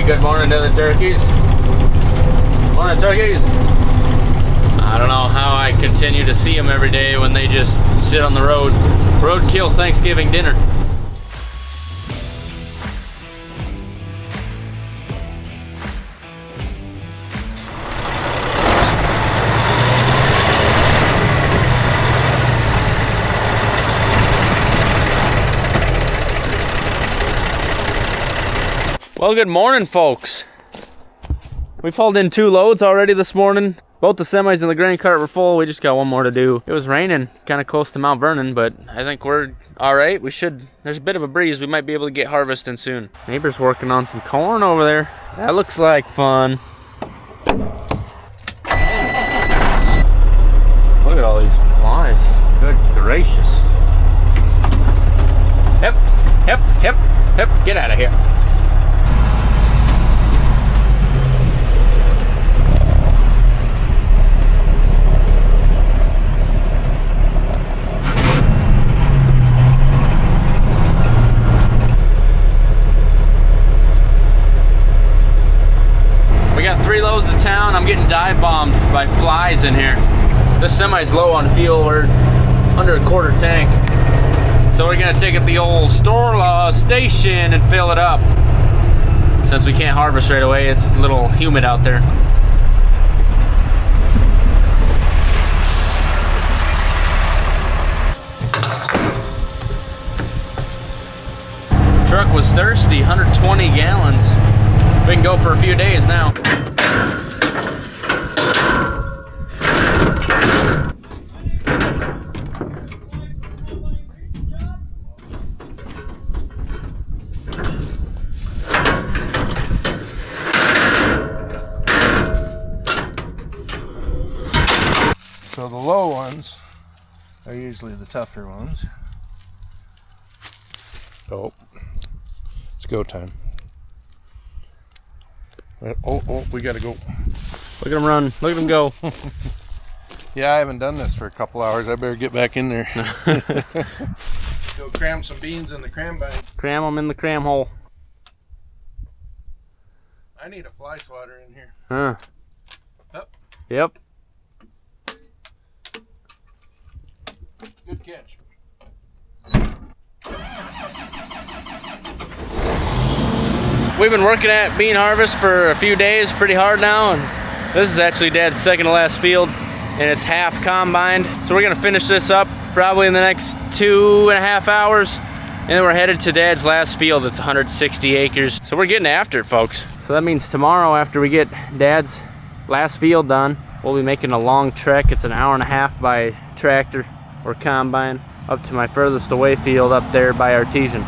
Say good morning to the turkeys. Morning, turkeys. I don't know how I continue to see them every day when they just sit on the road. Roadkill Thanksgiving dinner. Well, good morning, folks. We pulled in 2 loads already this morning. Both the semis and the grain cart were full. We just got one more to do. It was raining kind of close to Mount Vernon, but I think we're all right. There's a bit of a breeze. We might be able to get harvesting soon. Neighbor's working on some corn over there. That looks like fun. Look at all these flies. Good gracious. Hip, hip, hip, hip. Get out of here. I'm getting dive bombed by flies in here. This semi's low on fuel. We're under a quarter tank. So we're gonna take it to the old store station and fill it up. Since we can't harvest right away, it's a little humid out there. Truck was thirsty, 120 gallons. We can go for a few days now. So the low ones are usually the tougher ones. Oh, it's go time. Oh, we gotta go. Look at them run. Look at them go. Yeah, I haven't done this for a couple hours. I better get back in there. Go cram some beans in the cram bag. Cram them in the cram hole. I need a fly swatter in here. Huh. Up. Yep. Good catch. We've been working at bean harvest for a few days, pretty hard now, and this is actually Dad's second to last field, and it's half combined. So we're gonna finish this up probably in the next 2.5 hours, and then we're headed to Dad's last field. It's 160 acres. So we're getting after it, folks. So that means tomorrow, after we get Dad's last field done, we'll be making a long trek. It's an hour and a half by tractor or combine up to my furthest away field up there by Artesian.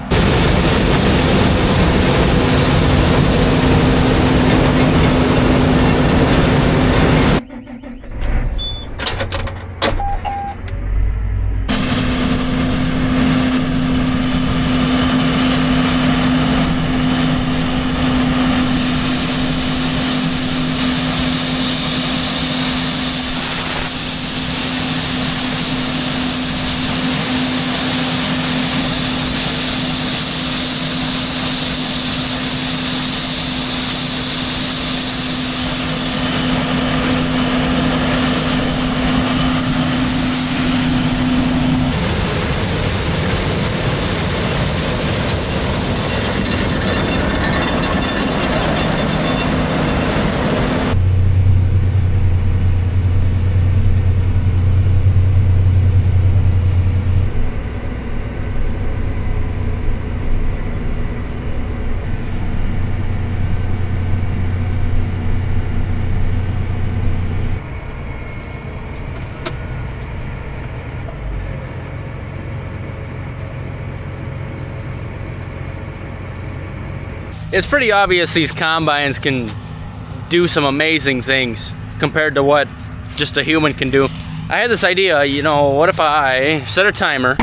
It's pretty obvious these combines can do some amazing things compared to what just a human can do. I had this idea, you know, what if I set a timer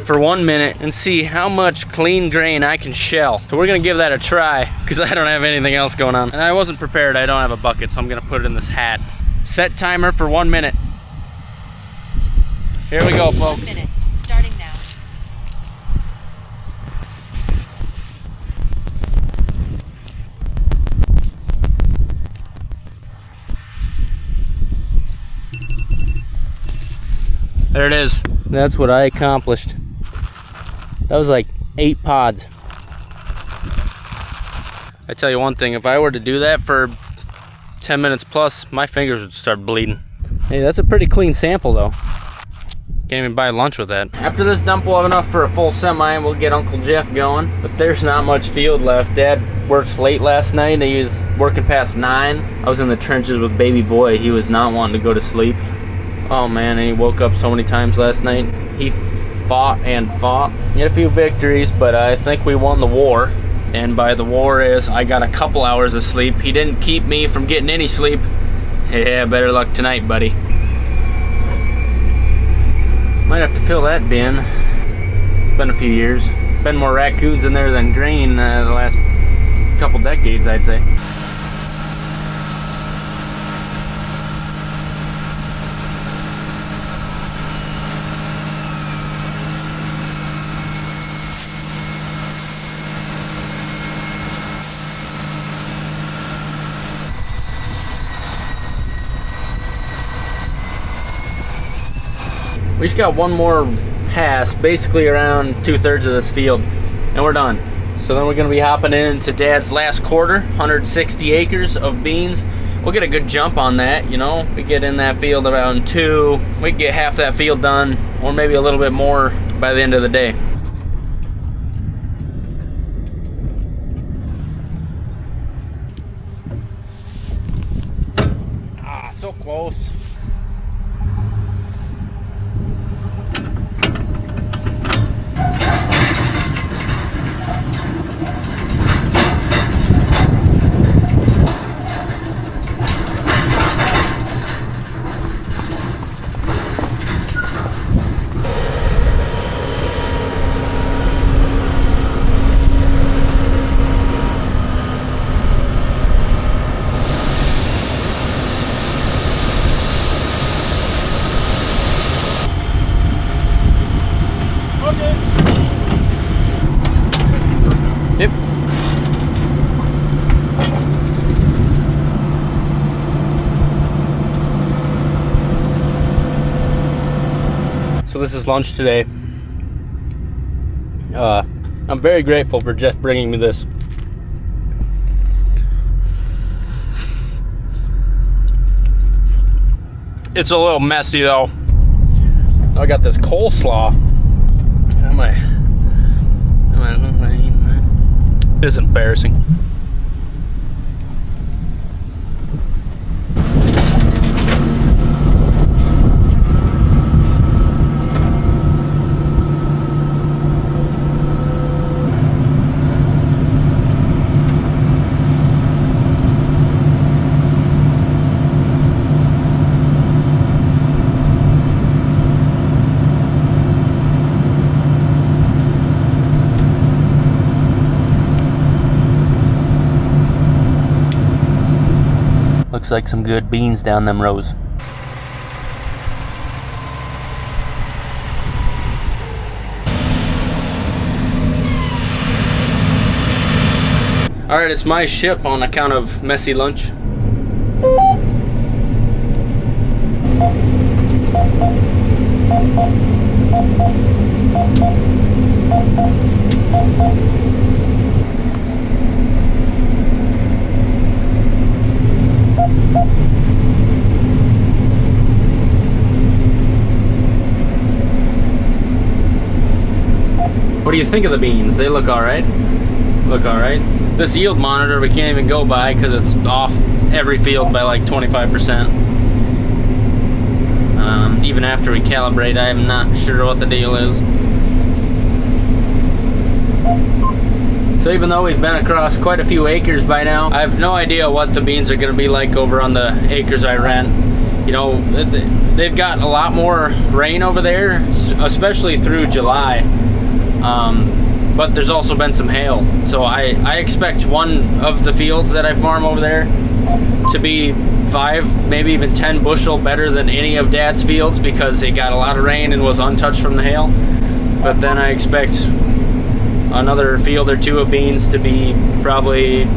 for 1 minute and see how much clean grain I can shell. So we're gonna give that a try because I don't have anything else going on. And I wasn't prepared, I don't have a bucket, so I'm gonna put it in this hat. Set timer for 1 minute. Here we go, folks. 1 minute, starting now. There it is. That's what I accomplished. That was like 8 pods. I tell you one thing, if I were to do that for 10 minutes plus, my fingers would start bleeding. Hey, that's a pretty clean sample though. Can't even buy lunch with that. After this dump, we'll have enough for a full semi and we'll get Uncle Jeff going. But there's not much field left. Dad worked late last night. He was working past 9. I was in the trenches with baby boy. He was not wanting to go to sleep. Oh man, and he woke up so many times last night. He fought and fought. He had a few victories, but I think we won the war. And by the war is I got a couple hours of sleep. He didn't keep me from getting any sleep. Yeah, better luck tonight, buddy. Might have to fill that bin. It's been a few years. Been more raccoons in there than grain the last couple decades, I'd say. We just got one more pass, basically around 2/3 of this field, and we're done. So then we're gonna be hopping into Dad's last quarter, 160 acres of beans. We'll get a good jump on that, you know. We get in that field around 2. We can get half that field done, or maybe a little bit more by the end of the day. Ah, so close. Yep. So this is lunch today. I'm very grateful for Jeff bringing me this. It's a little messy though. I got this coleslaw. Am I eating that? It's embarrassing. Looks like some good beans down them rows. Alright, it's my ship on account of messy lunch. What do you think of the beans? They look alright. Look alright. This yield monitor we can't even go by because it's off every field by like 25%. Even after we calibrate, I am not sure what the deal is. So even though we've been across quite a few acres by now, I have no idea what the beans are going to be like over on the acres I rent. You know, they've got a lot more rain over there, especially through July. But there's also been some hail. So I expect one of the fields that I farm over there to be 5, maybe even 10 bushel better than any of Dad's fields because it got a lot of rain and was untouched from the hail. But then I expect another field or 2 of beans to be probably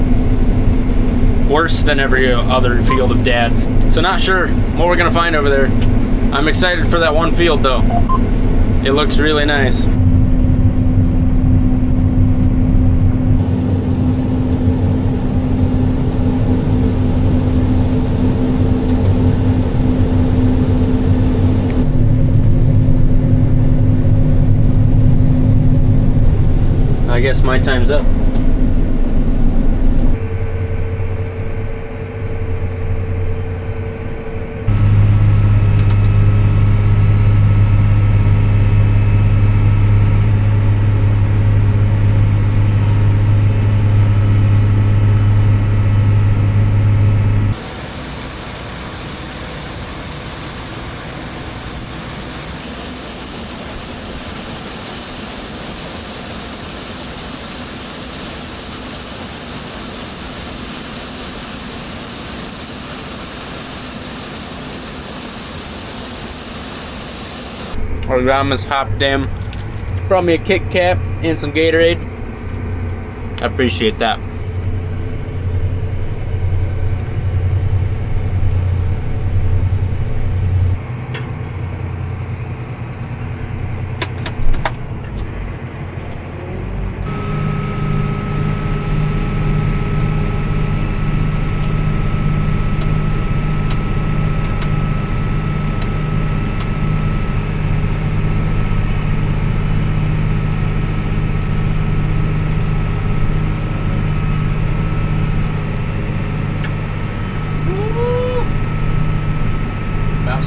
worse than every other field of Dad's. So not sure what we're gonna find over there. I'm excited for that one field though. It looks really nice. I guess my time's up. Our grandma's hopped in, brought me a Kit Kat and some Gatorade. I appreciate that.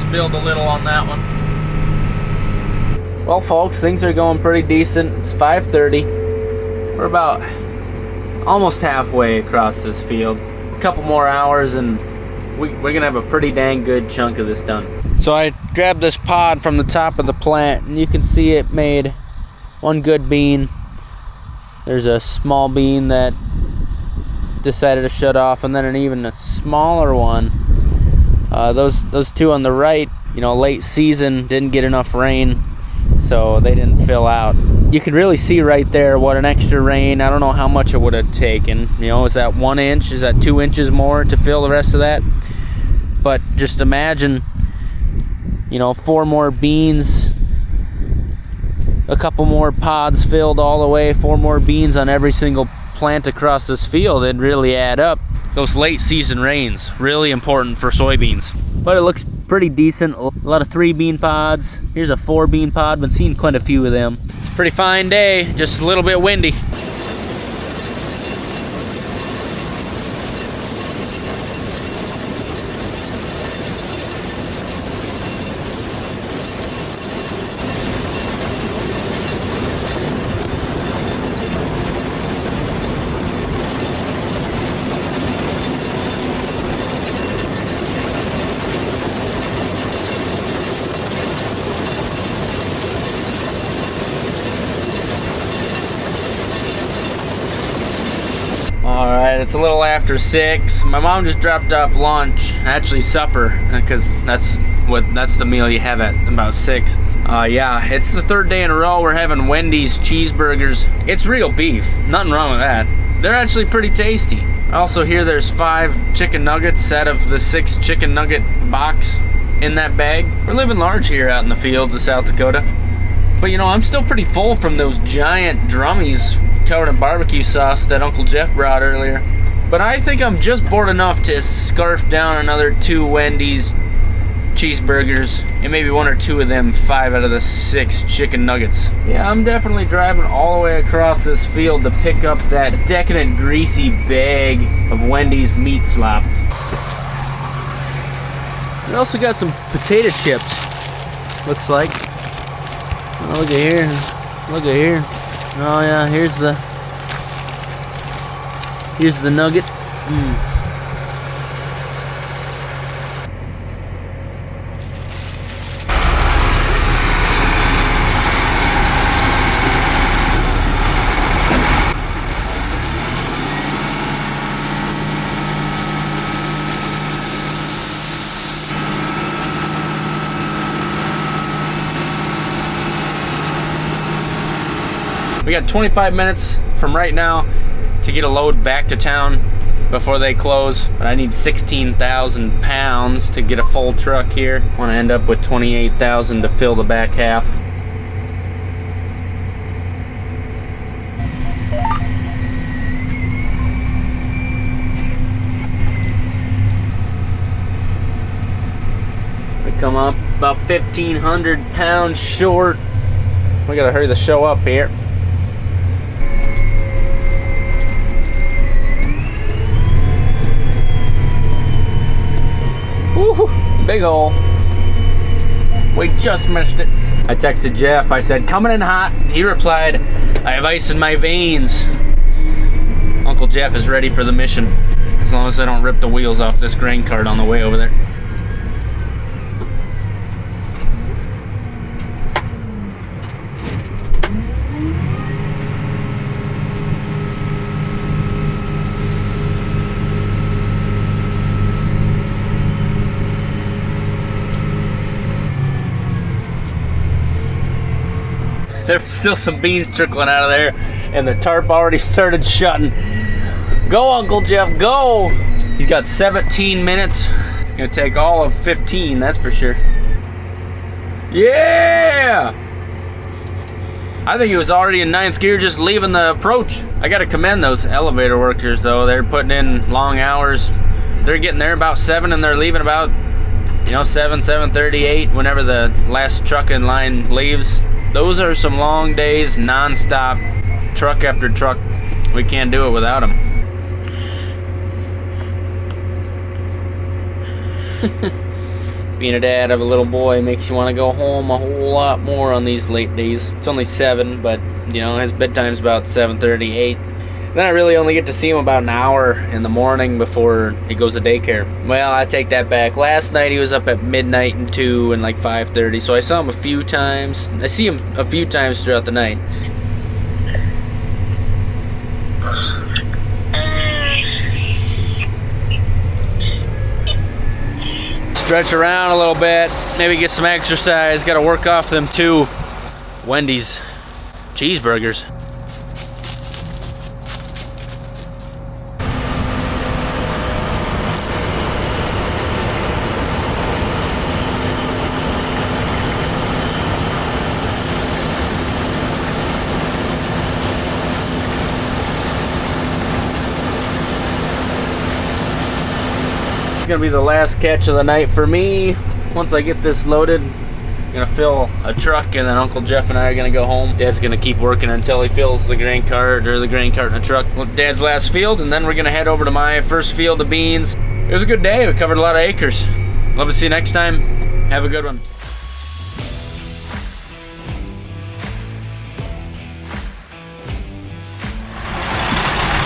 Spilled a little on that one. Well folks, things are going pretty decent. It's 5:30. We're about almost halfway across this field. A couple more hours and we're gonna have a pretty dang good chunk of this done. So I grabbed this pod from the top of the plant and you can see it made one good bean. There's a small bean that decided to shut off, and then an even smaller one. Those two on the right, you know, late season, didn't get enough rain, so they didn't fill out. You can really see right there what an extra rain, I don't know how much it would have taken. You know, is that 1 inch? Is that 2 inches more to fill the rest of that? But just imagine, you know, 4 more beans, a couple more pods filled all the way, 4 more beans on every single plant across this field. It'd really add up. Those late season rains, really important for soybeans. But it looks pretty decent. A lot of 3 bean pods. Here's a 4 bean pod. Been seeing quite a few of them. It's a pretty fine day, just a little bit windy. Alright, it's a little after 6. My mom just dropped off lunch, actually supper, because that's the meal you have at about 6. Yeah, it's the 3rd day in a row we're having Wendy's cheeseburgers. It's real beef, nothing wrong with that. They're actually pretty tasty. I also hear there's 5 chicken nuggets out of the 6 chicken nugget box in that bag. We're living large here out in the fields of South Dakota. But you know, I'm still pretty full from those giant drummies covered in barbecue sauce that Uncle Jeff brought earlier. But I think I'm just bored enough to scarf down another 2 Wendy's cheeseburgers and maybe 1 or 2 of them 5 out of the 6 chicken nuggets. Yeah, I'm definitely driving all the way across this field to pick up that decadent greasy bag of Wendy's meat slop. We also got some potato chips, looks like. Oh, look at here. Look at here. Oh yeah, here's the nugget. We got 25 minutes from right now to get a load back to town. before they close. But I need 16,000 pounds to get a full truck here. I want to end up with 28,000 to fill the back half. We come up about 1,500 pounds short. We gotta hurry the show up here. Woo, big hole. We just missed it. I texted Jeff, I said, coming in hot. He replied, I have ice in my veins. Uncle Jeff is ready for the mission, as long as I don't rip the wheels off this grain cart on the way over there. There was still some beans trickling out of there, and the tarp already started shutting. Go, Uncle Jeff, go! He's got 17 minutes. It's gonna take all of 15, that's for sure. Yeah! I think he was already in 9th gear just leaving the approach. I gotta commend those elevator workers though. They're putting in long hours. They're getting there about 7 and they're leaving about, 7, 7:30, 8, whenever the last truck in line leaves. Those are some long days, non-stop, truck after truck. We can't do it without them. Being a dad of a little boy makes you want to go home a whole lot more on these late days. It's only 7, but, his bedtime's about 7:30, 8. Then I really only get to see him about an hour in the morning before he goes to daycare. Well, I take that back. Last night he was up at midnight and 2 and like 5:30, so I saw him a few times. I see him a few times throughout the night. Stretch around a little bit, maybe get some exercise. Got to work off them 2 Wendy's cheeseburgers. Gonna be the last catch of the night for me. Once I get this loaded, I'm gonna fill a truck, and then Uncle Jeff and I are gonna go home. Dad's gonna keep working until he fills the grain cart or the grain cart in a truck. Dad's last field, and then we're gonna head over to my first field of beans. It was a good day. We covered a lot of acres. Love to see you next time. Have a good one.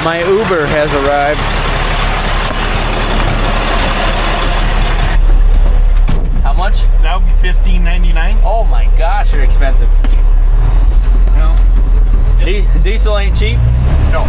My Uber has arrived. How much? That would be $15.99. Oh my gosh, you're expensive. No. Diesel ain't cheap? No.